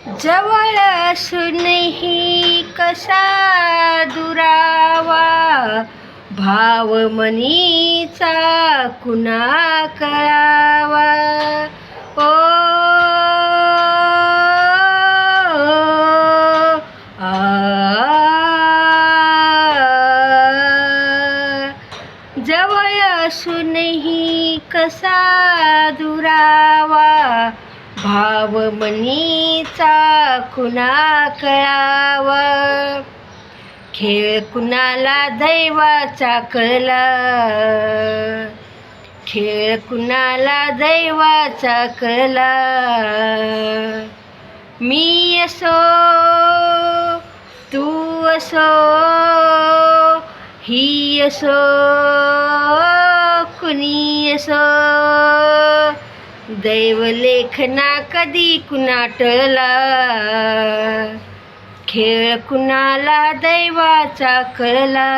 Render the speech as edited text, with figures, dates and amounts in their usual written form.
जवळ असूनही कसा दुरावा, भाव मनीचा कुणा कळावा. ओ आ, जवळ असूनही कसा दुरावा, भाव मनीचा कुणा कळावा. खेळ कुणाला दैवाचा कळला, खेळ कुणाला दैवाचा कळला. मी असो तू असो ही असो कुणी असो, दैव लेखना कधी कुणा टळला. खेळ कुणाला दैवाचा कळला.